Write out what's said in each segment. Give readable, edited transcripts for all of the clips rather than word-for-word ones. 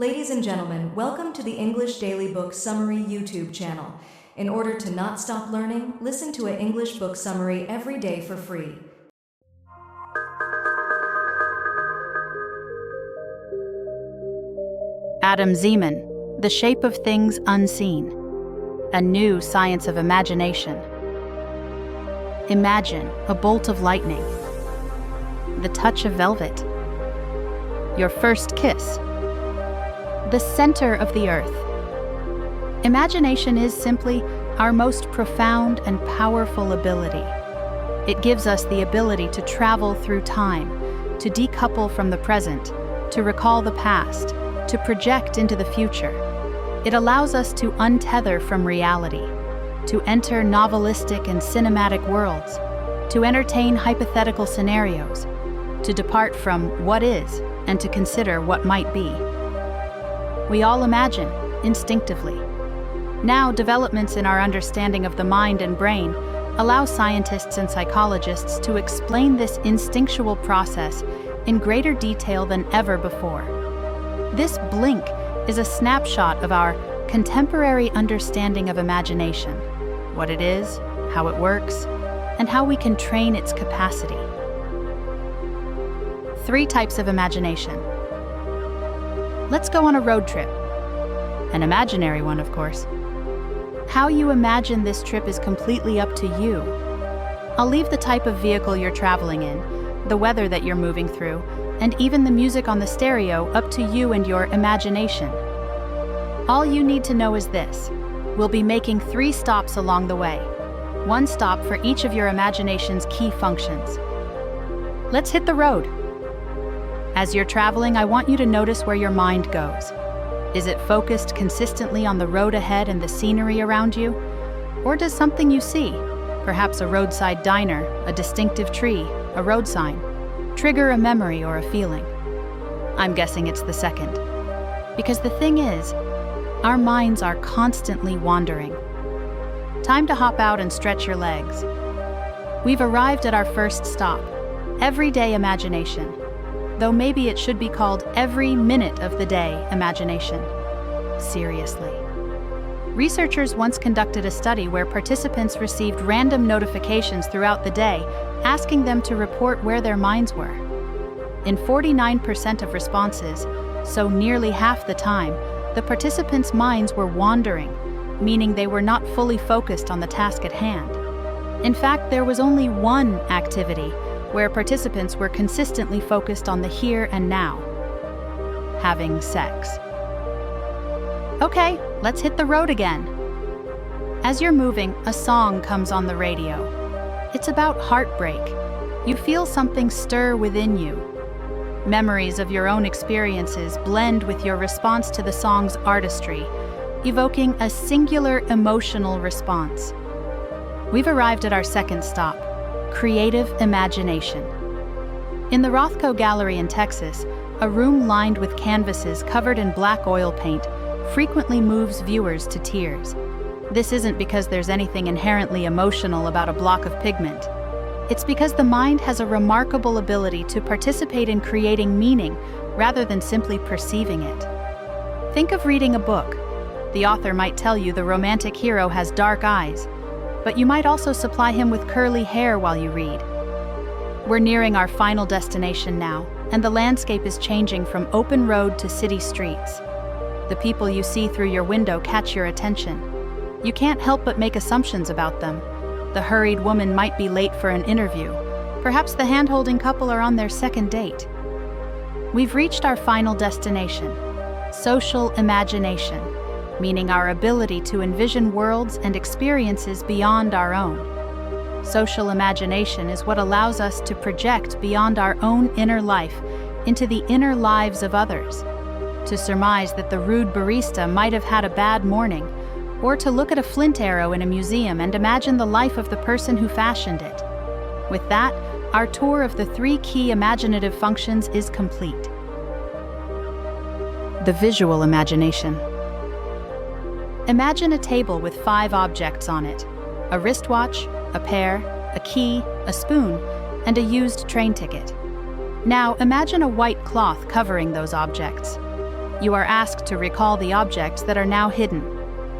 Ladies and gentlemen, welcome to the English Daily Book Summary YouTube channel. In order to not stop learning, listen to an English book summary every day for free. Adam Zeman, The Shape of Things Unseen. A New Science of Imagination. Imagine a bolt of lightning. The touch of velvet. Your first kiss. The center of the earth. Imagination is simply our most profound and powerful ability. It gives us the ability to travel through time, to decouple from the present, to recall the past, to project into the future. It allows us to untether from reality, to enter novelistic and cinematic worlds, to entertain hypothetical scenarios, to depart from what is and to consider what might be. We all imagine, instinctively. Now, developments in our understanding of the mind and brain allow scientists and psychologists to explain this instinctual process in greater detail than ever before. This blink is a snapshot of our contemporary understanding of imagination, what it is, how it works, and how we can train its capacity. 3 types of imagination. Let's go on a road trip. An imaginary one, of course. How you imagine this trip is completely up to you. I'll leave the type of vehicle you're traveling in, the weather that you're moving through, and even the music on the stereo up to you and your imagination. All you need to know is this: we'll be making 3 stops along the way. 1 stop for each of your imagination's key functions. Let's hit the road. As you're traveling, I want you to notice where your mind goes. Is it focused consistently on the road ahead and the scenery around you? Or does something you see, perhaps a roadside diner, a distinctive tree, a road sign, trigger a memory or a feeling? I'm guessing it's the second. Because the thing is, our minds are constantly wandering. Time to hop out and stretch your legs. We've arrived at our first stop, everyday imagination. Though maybe it should be called every minute of the day imagination. Seriously. Researchers once conducted a study where participants received random notifications throughout the day asking them to report where their minds were. In 49% of responses, so nearly half the time, the participants' minds were wandering, meaning they were not fully focused on the task at hand. In fact, there was only one activity where participants were consistently focused on the here and now: having sex. Okay, let's hit the road again. As you're moving, a song comes on the radio. It's about heartbreak. You feel something stir within you. Memories of your own experiences blend with your response to the song's artistry, evoking a singular emotional response. We've arrived at our second stop: creative imagination. In the Rothko Gallery in Texas, a room lined with canvases covered in black oil paint frequently moves viewers to tears. This isn't because there's anything inherently emotional about a block of pigment. It's because the mind has a remarkable ability to participate in creating meaning rather than simply perceiving it. Think of reading a book. The author might tell you the romantic hero has dark eyes, but you might also supply him with curly hair while you read. We're nearing our final destination now, and the landscape is changing from open road to city streets. The people you see through your window catch your attention. You can't help but make assumptions about them. The hurried woman might be late for an interview. Perhaps the hand-holding couple are on their second date. We've reached our final destination: social imagination, meaning our ability to envision worlds and experiences beyond our own. Social imagination is what allows us to project beyond our own inner life into the inner lives of others, to surmise that the rude barista might have had a bad morning, or to look at a flint arrow in a museum and imagine the life of the person who fashioned it. With that, our tour of the 3 key imaginative functions is complete. The visual imagination. Imagine a table with 5 objects on it: a wristwatch, a pear, a key, a spoon, and a used train ticket. Now imagine a white cloth covering those objects. You are asked to recall the objects that are now hidden.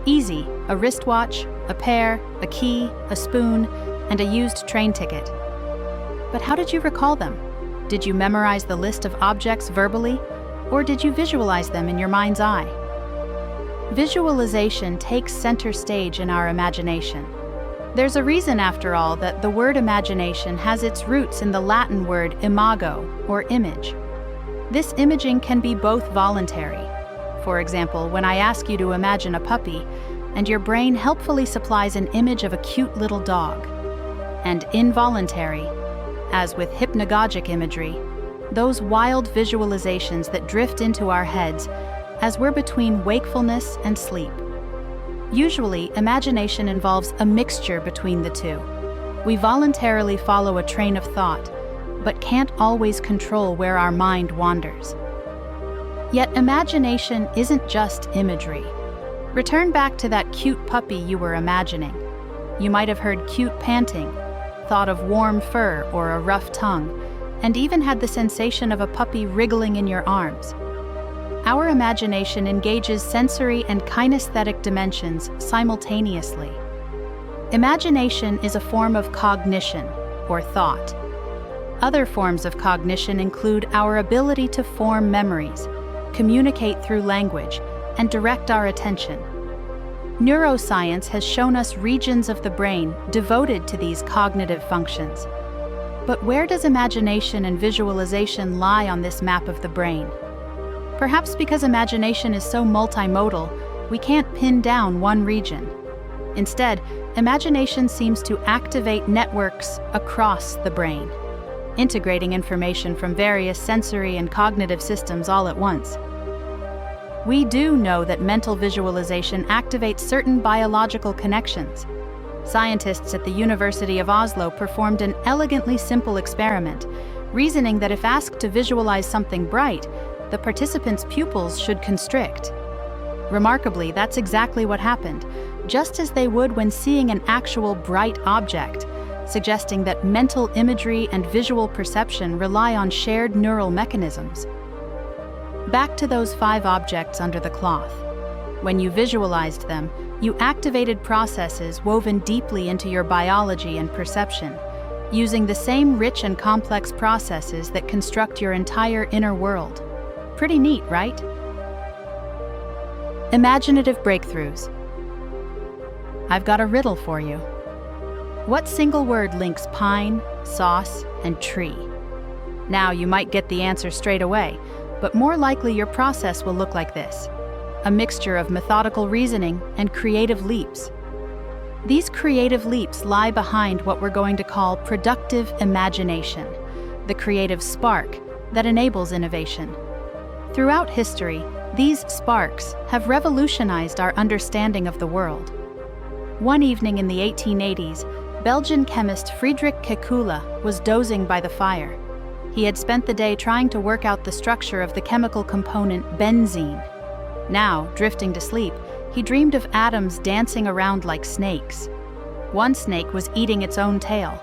Easy: a wristwatch, a pear, a key, a spoon, and a used train ticket. But how did you recall them? Did you memorize the list of objects verbally, or did you visualize them in your mind's eye? Visualization takes center stage in our imagination. There's a reason, after all, that the word imagination has its roots in the Latin word imago, or image. This imaging can be both voluntary. For example, when I ask you to imagine a puppy, and your brain helpfully supplies an image of a cute little dog. And involuntary, as with hypnagogic imagery, those wild visualizations that drift into our heads as we're between wakefulness and sleep. Usually, imagination involves a mixture between the two. We voluntarily follow a train of thought, but can't always control where our mind wanders. Yet imagination isn't just imagery. Return back to that cute puppy you were imagining. You might have heard cute panting, thought of warm fur or a rough tongue, and even had the sensation of a puppy wriggling in your arms. Our imagination engages sensory and kinesthetic dimensions simultaneously. Imagination is a form of cognition, or thought. Other forms of cognition include our ability to form memories, communicate through language, and direct our attention. Neuroscience has shown us regions of the brain devoted to these cognitive functions. But where does imagination and visualization lie on this map of the brain? Perhaps because imagination is so multimodal, we can't pin down one region. Instead, imagination seems to activate networks across the brain, integrating information from various sensory and cognitive systems all at once. We do know that mental visualization activates certain biological connections. Scientists at the University of Oslo performed an elegantly simple experiment, reasoning that if asked to visualize something bright, the participants' pupils should constrict. Remarkably, that's exactly what happened, just as they would when seeing an actual bright object, suggesting that mental imagery and visual perception rely on shared neural mechanisms. Back to those 5 objects under the cloth. When you visualized them, you activated processes woven deeply into your biology and perception, using the same rich and complex processes that construct your entire inner world. Pretty neat, right? Imaginative breakthroughs. I've got a riddle for you. What single word links pine, sauce, and tree? Now, you might get the answer straight away, but more likely your process will look like this: a mixture of methodical reasoning and creative leaps. These creative leaps lie behind what we're going to call productive imagination, the creative spark that enables innovation. Throughout history, these sparks have revolutionized our understanding of the world. One evening in the 1880s, Belgian chemist Friedrich Kekule was dozing by the fire. He had spent the day trying to work out the structure of the chemical component benzene. Now, drifting to sleep, he dreamed of atoms dancing around like snakes. One snake was eating its own tail.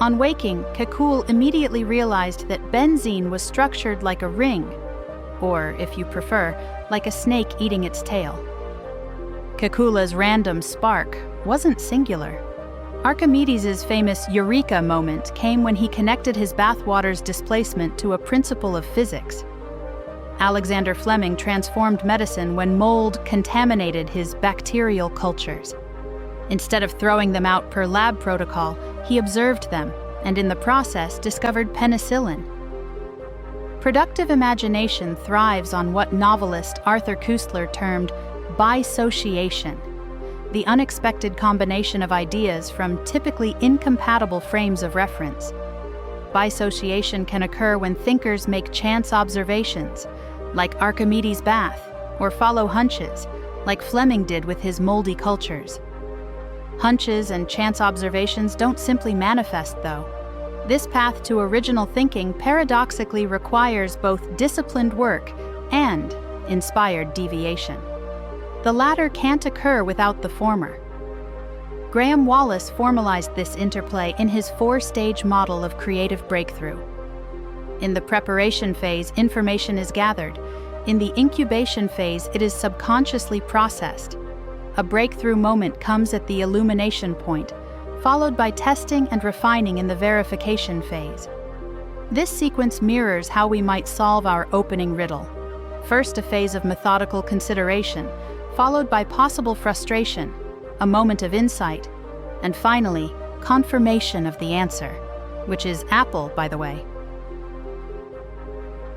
On waking, Kekule immediately realized that benzene was structured like a ring, or, if you prefer, like a snake eating its tail. Kekule's random spark wasn't singular. Archimedes' famous Eureka moment came when he connected his bathwater's displacement to a principle of physics. Alexander Fleming transformed medicine when mold contaminated his bacterial cultures. Instead of throwing them out per lab protocol, he observed them, and in the process discovered penicillin. Productive imagination thrives on what novelist Arthur Koestler termed bisociation, the unexpected combination of ideas from typically incompatible frames of reference. Bisociation can occur when thinkers make chance observations, like Archimedes' bath, or follow hunches, like Fleming did with his moldy cultures. Hunches and chance observations don't simply manifest, though. This path to original thinking paradoxically requires both disciplined work and inspired deviation. The latter can't occur without the former. Graham Wallace formalized this interplay in his 4-stage model of creative breakthrough. In the preparation phase, information is gathered. In the incubation phase, it is subconsciously processed. A breakthrough moment comes at the illumination point, followed by testing and refining in the verification phase. This sequence mirrors how we might solve our opening riddle. First, a phase of methodical consideration, followed by possible frustration, a moment of insight, and finally, confirmation of the answer, which is apple, by the way.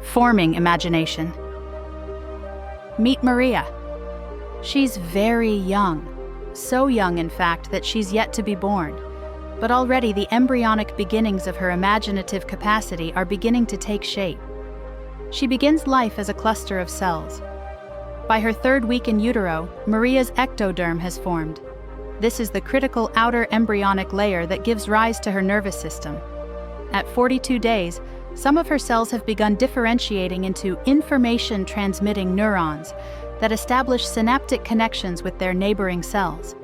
Forming imagination. Meet Maria. She's very young, so young in fact that she's yet to be born, but already the embryonic beginnings of her imaginative capacity are beginning to take shape. She begins life as a cluster of cells. By her 3rd week in utero, Maria's ectoderm has formed. This is the critical outer embryonic layer that gives rise to her nervous system. At 42 days, some of her cells have begun differentiating into information-transmitting neurons that establish synaptic connections with their neighboring cells.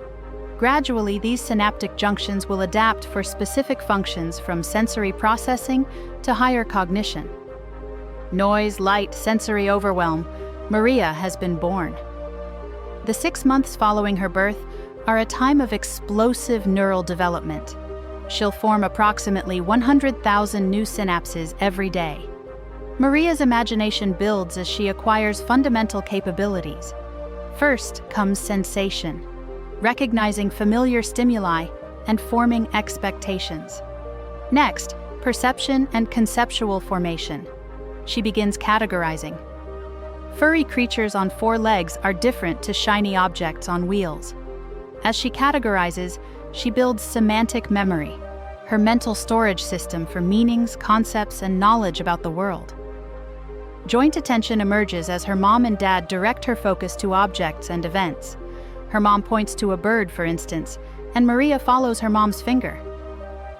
Gradually, these synaptic junctions will adapt for specific functions from sensory processing to higher cognition. Noise, light, sensory overwhelm, Maria has been born. The 6 months following her birth are a time of explosive neural development. She'll form approximately 100,000 new synapses every day. Maria's imagination builds as she acquires fundamental capabilities. First comes sensation, recognizing familiar stimuli and forming expectations. Next, perception and conceptual formation. She begins categorizing. Furry creatures on 4 legs are different to shiny objects on wheels. As she categorizes, she builds semantic memory, her mental storage system for meanings, concepts, and knowledge about the world. Joint attention emerges as her mom and dad direct her focus to objects and events. Her mom points to a bird, for instance, and Maria follows her mom's finger.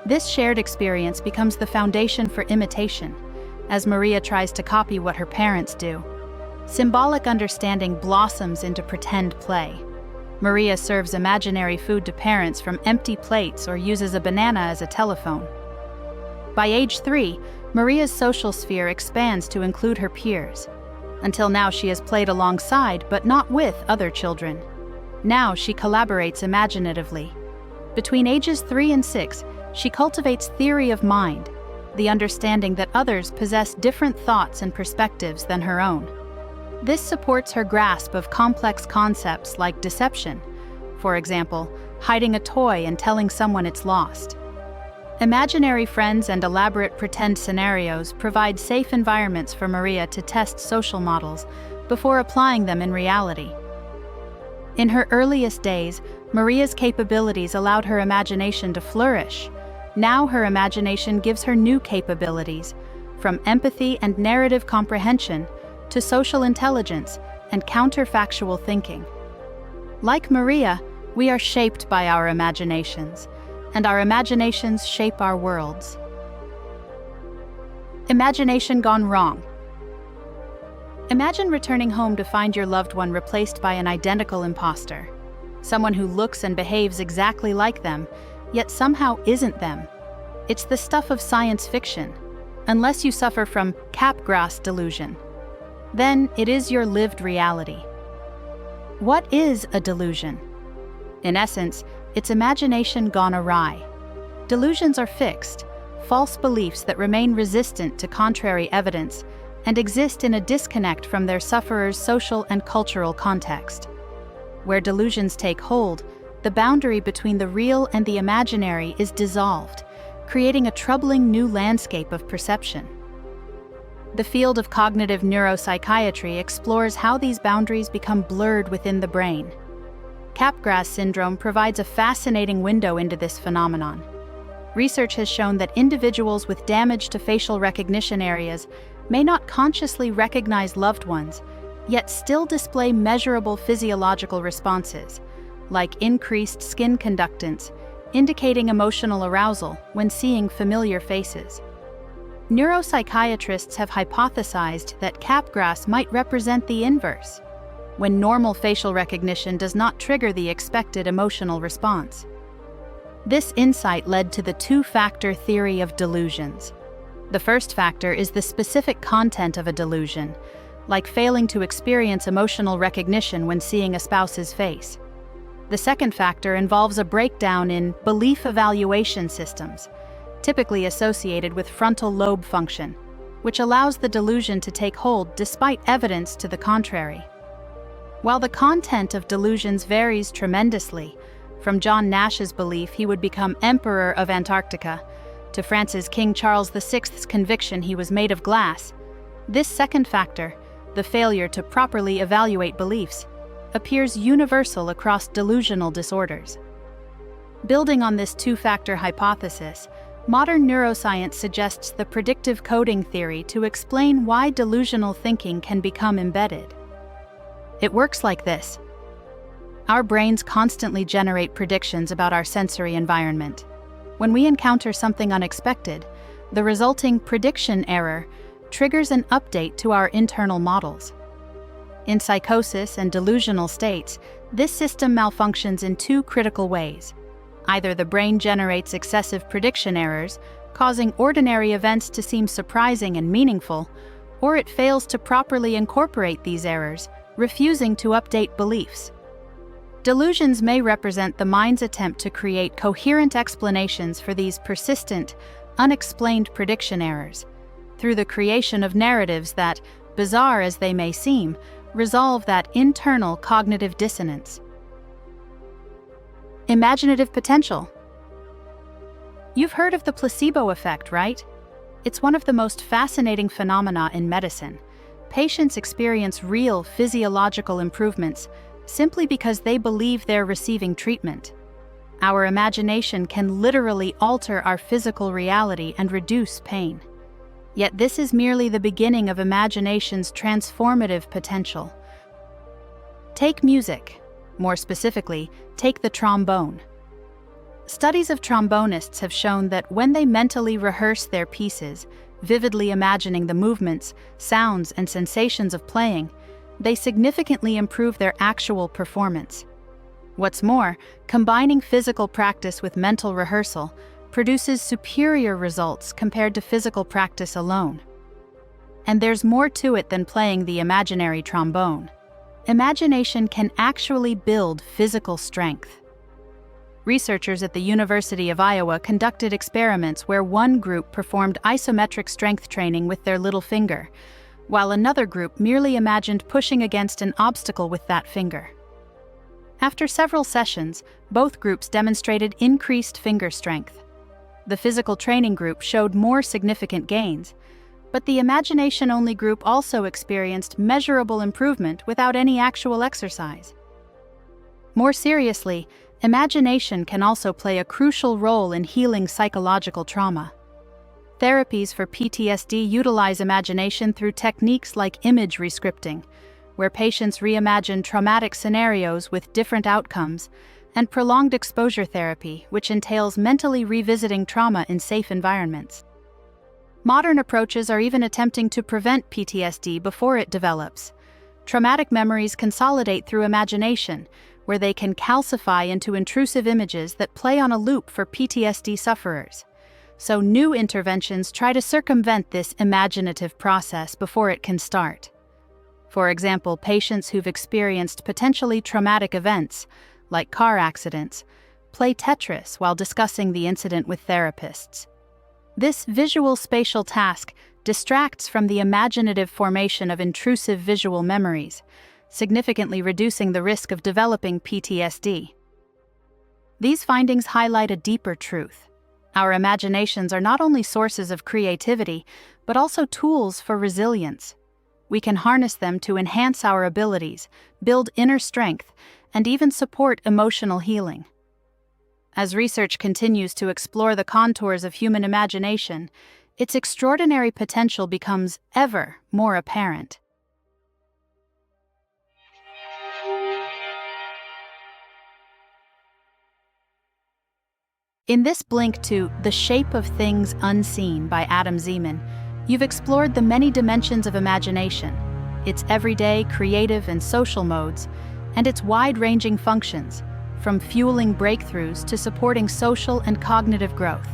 This shared experience becomes the foundation for imitation, as Maria tries to copy what her parents do. Symbolic understanding blossoms into pretend play. Maria serves imaginary food to parents from empty plates or uses a banana as a telephone. By age 3, Maria's social sphere expands to include her peers. Until now, she has played alongside, but not with, other children. Now she collaborates imaginatively. Between ages 3 and 6, she cultivates theory of mind, the understanding that others possess different thoughts and perspectives than her own. This supports her grasp of complex concepts like deception, for example, hiding a toy and telling someone it's lost. Imaginary friends and elaborate pretend scenarios provide safe environments for Maria to test social models before applying them in reality. In her earliest days, Maria's capabilities allowed her imagination to flourish. Now her imagination gives her new capabilities, from empathy and narrative comprehension to social intelligence and counterfactual thinking. Like Maria, we are shaped by our imaginations, and our imaginations shape our worlds. Imagination gone wrong. Imagine returning home to find your loved one replaced by an identical imposter, someone who looks and behaves exactly like them, yet somehow isn't them. It's the stuff of science fiction, unless you suffer from Capgras delusion. Then it is your lived reality. What is a delusion? In essence, it's imagination gone awry. Delusions are fixed, false beliefs that remain resistant to contrary evidence and exist in a disconnect from their sufferer's social and cultural context. Where delusions take hold, the boundary between the real and the imaginary is dissolved, creating a troubling new landscape of perception. The field of cognitive neuropsychiatry explores how these boundaries become blurred within the brain. Capgras syndrome provides a fascinating window into this phenomenon. Research has shown that individuals with damage to facial recognition areas may not consciously recognize loved ones, yet still display measurable physiological responses, like increased skin conductance, indicating emotional arousal when seeing familiar faces. Neuropsychiatrists have hypothesized that Capgras might represent the inverse, when normal facial recognition does not trigger the expected emotional response. This insight led to the two-factor theory of delusions. The first factor is the specific content of a delusion, like failing to experience emotional recognition when seeing a spouse's face. The second factor involves a breakdown in belief evaluation systems, typically associated with frontal lobe function, which allows the delusion to take hold despite evidence to the contrary. While the content of delusions varies tremendously, from John Nash's belief he would become Emperor of Antarctica, to France's King Charles VI's conviction he was made of glass, this second factor, the failure to properly evaluate beliefs, appears universal across delusional disorders. Building on this two-factor hypothesis, modern neuroscience suggests the predictive coding theory to explain why delusional thinking can become embedded. It works like this. Our brains constantly generate predictions about our sensory environment. When we encounter something unexpected, the resulting prediction error triggers an update to our internal models. In psychosis and delusional states, this system malfunctions in two critical ways. Either the brain generates excessive prediction errors, causing ordinary events to seem surprising and meaningful, or it fails to properly incorporate these errors, refusing to update beliefs. Delusions may represent the mind's attempt to create coherent explanations for these persistent, unexplained prediction errors, through the creation of narratives that, bizarre as they may seem, resolve that internal cognitive dissonance. Imaginative potential. You've heard of the placebo effect, right? It's one of the most fascinating phenomena in medicine. Patients experience real physiological improvements simply because they believe they're receiving treatment. Our imagination can literally alter our physical reality and reduce pain. Yet this is merely the beginning of imagination's transformative potential. Take music. More specifically, take the trombone. Studies of trombonists have shown that when they mentally rehearse their pieces, vividly imagining the movements, sounds, and sensations of playing, they significantly improve their actual performance. What's more, combining physical practice with mental rehearsal produces superior results compared to physical practice alone. And there's more to it than playing the imaginary trombone. Imagination can actually build physical strength. Researchers at the University of Iowa conducted experiments where one group performed isometric strength training with their little finger, while another group merely imagined pushing against an obstacle with that finger. After several sessions, both groups demonstrated increased finger strength. The physical training group showed more significant gains, but the imagination-only group also experienced measurable improvement without any actual exercise. More seriously, imagination can also play a crucial role in healing psychological trauma. Therapies for PTSD utilize imagination through techniques like image rescripting, where patients reimagine traumatic scenarios with different outcomes, and prolonged exposure therapy, which entails mentally revisiting trauma in safe environments. Modern approaches are even attempting to prevent PTSD before it develops. Traumatic memories consolidate through imagination, where they can calcify into intrusive images that play on a loop for PTSD sufferers. So new interventions try to circumvent this imaginative process before it can start. For example, patients who've experienced potentially traumatic events, like car accidents, play Tetris while discussing the incident with therapists. This visual spatial task distracts from the imaginative formation of intrusive visual memories, significantly reducing the risk of developing PTSD. These findings highlight a deeper truth. Our imaginations are not only sources of creativity, but also tools for resilience. We can harness them to enhance our abilities, build inner strength, and even support emotional healing. As research continues to explore the contours of human imagination, its extraordinary potential becomes ever more apparent. In this blink to The Shape of Things Unseen by Adam Zeman, you've explored the many dimensions of imagination, its everyday, creative, and social modes, and its wide-ranging functions, from fueling breakthroughs to supporting social and cognitive growth.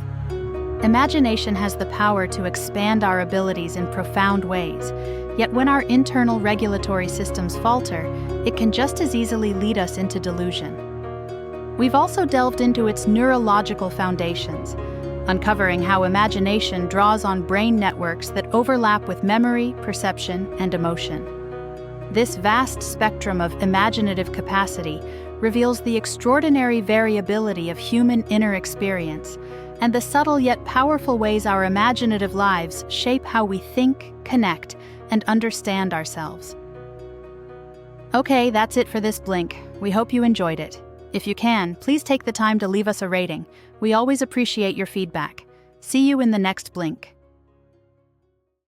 Imagination has the power to expand our abilities in profound ways, Yet when our internal regulatory systems falter, it can just as easily lead us into delusion. We've also delved into its neurological foundations, uncovering how imagination draws on brain networks that overlap with memory, perception, and emotion. This vast spectrum of imaginative capacity reveals the extraordinary variability of human inner experience and the subtle yet powerful ways our imaginative lives shape how we think, connect, and understand ourselves. Okay, that's it for this Blink. We hope you enjoyed it. If you can, please take the time to leave us a rating. We always appreciate your feedback. See you in the next Blink.